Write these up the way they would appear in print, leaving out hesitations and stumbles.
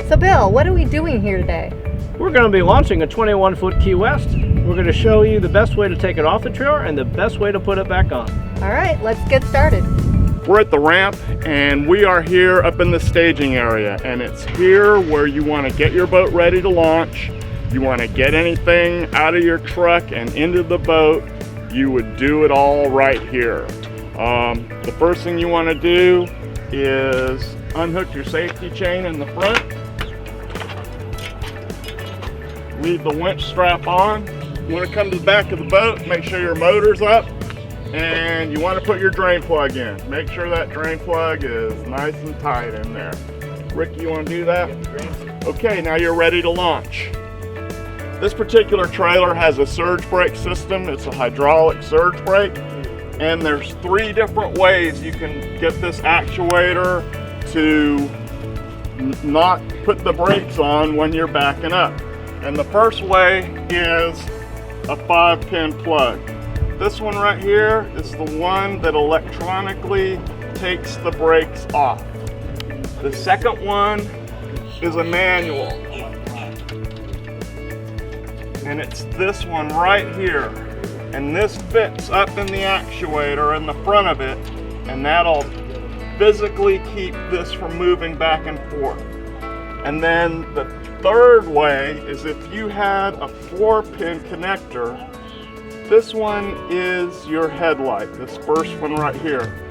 So Bill, what are we doing here today? We're going to be launching a 21-foot Key West. We're going to show you the best way to take it off the trailer and the best way to put it back on. All right, let's get started. We're at the ramp and we are here up in the staging area, and it's here where you want to get your boat ready to launch. You want to get anything out of your truck and into the boat. You would do it all right here. The first thing you want to do is unhook your safety chain in the front. Leave the winch strap on. You want to come to the back of the boat, make sure your motor's up, and you want to put your drain plug in. Make sure that drain plug is nice and tight in there. Ricky, you want to do that? Okay, now you're ready to launch. This particular trailer has a surge brake system. It's a hydraulic surge brake, and there's 3 different ways you can get this actuator to not put the brakes on when you're backing up. And the first way is a 5-pin plug. This one right here is the one that electronically takes the brakes off. The second one is a manual. And it's this one right here. And this fits up in the actuator in the front of it, and that'll physically keep this from moving back and forth. And then the third way is if you had a 4-pin connector. This one is your headlight, this first one right here.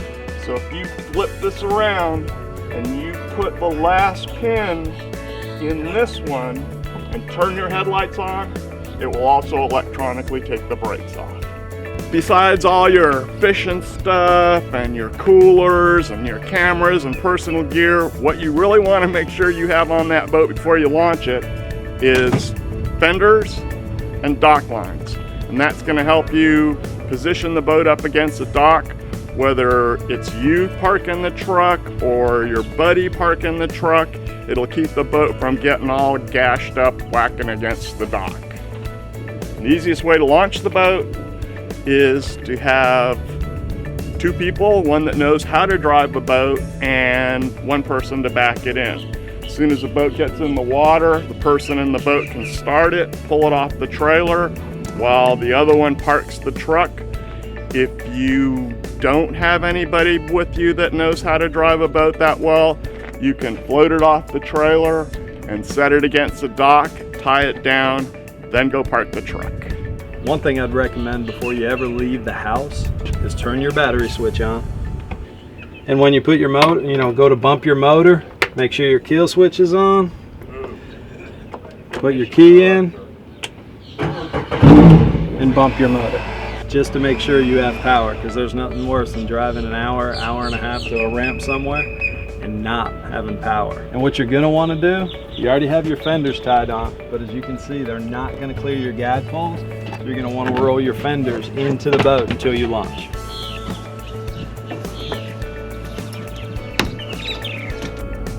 So if you flip this around and you put the last pin in this one and turn your headlights on, it will also electronically take the brakes off. Besides all your fishing stuff and your coolers and your cameras and personal gear, what you really want to make sure you have on that boat before you launch it is fenders and dock lines. And that's going to help you position the boat up against the dock, whether it's you parking the truck or your buddy parking the truck. It'll keep the boat from getting all gashed up whacking against the dock. The easiest way to launch the boat is to have 2 people, one that knows how to drive a boat and one person to back it in. As soon as the boat gets in the water, the person in the boat can start it, pull it off the trailer, while the other one parks the truck. If you don't have anybody with you that knows how to drive a boat that well, you can float it off the trailer and set it against the dock, tie it down, then go park the truck. One thing I'd recommend before you ever leave the house is turn your battery switch on. And when you put your motor, go to bump your motor, make sure your kill switch is on. Put your key in and bump your motor, just to make sure you have power, because there's nothing worse than driving an hour and a half to a ramp somewhere and not having power. And what you're gonna want to do, you already have your fenders tied on, but as you can see, they're not going to clear your guide poles. So you're going to want to roll your fenders into the boat until you launch.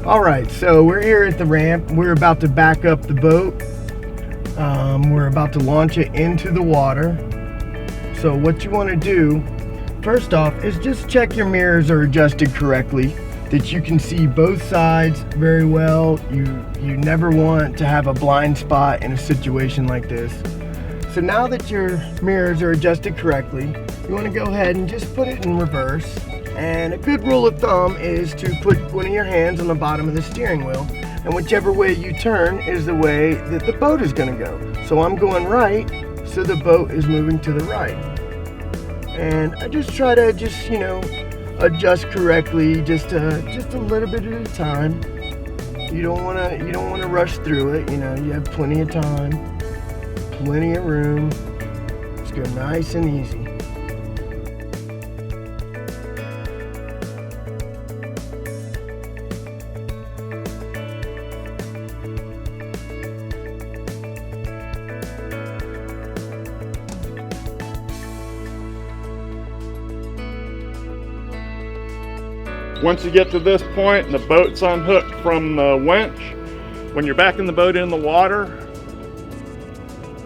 All right, so we're here at the ramp. We're about to back up the boat. We're about to launch it into the water. So what you want to do, first off, is just check your mirrors are adjusted correctly, that you can see both sides very well. You never want to have a blind spot in a situation like this. So now that your mirrors are adjusted correctly, you want to go ahead and just put it in reverse. And a good rule of thumb is to put one of your hands on the bottom of the steering wheel, and whichever way you turn is the way that the boat is going to go. So I'm going right, so the boat is moving to the right. And I just try to adjust correctly, just a little bit at a time. You don't want to rush through it. You have plenty of time, plenty of room. Just go nice and easy. Once you get to this point and the boat's unhooked from the winch, when you're backing the boat in the water,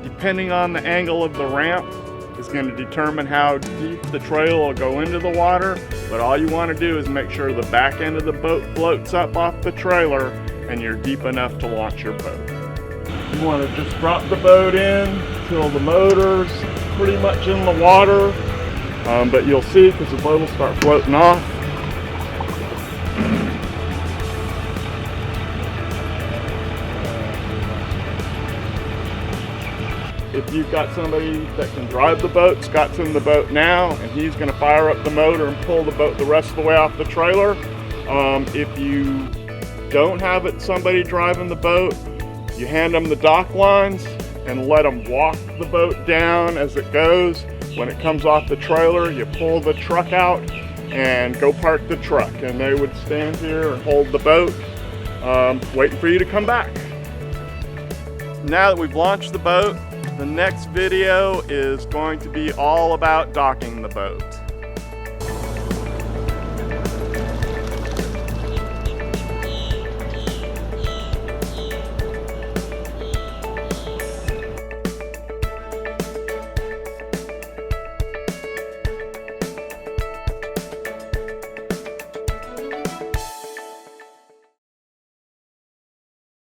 depending on the angle of the ramp, is going to determine how deep the trailer will go into the water. But all you want to do is make sure the back end of the boat floats up off the trailer and you're deep enough to launch your boat. You want to just drop the boat in till the motor's pretty much in the water, but you'll see because the boat will start floating off. If you've got somebody that can drive the boat, Scott's in the boat now, and he's going to fire up the motor and pull the boat the rest of the way off the trailer. If you don't have somebody driving the boat, you hand them the dock lines and let them walk the boat down as it goes. When it comes off the trailer, you pull the truck out and go park the truck, and they would stand here and hold the boat, waiting for you to come back. Now that we've launched the boat, the next video is going to be all about docking the boat.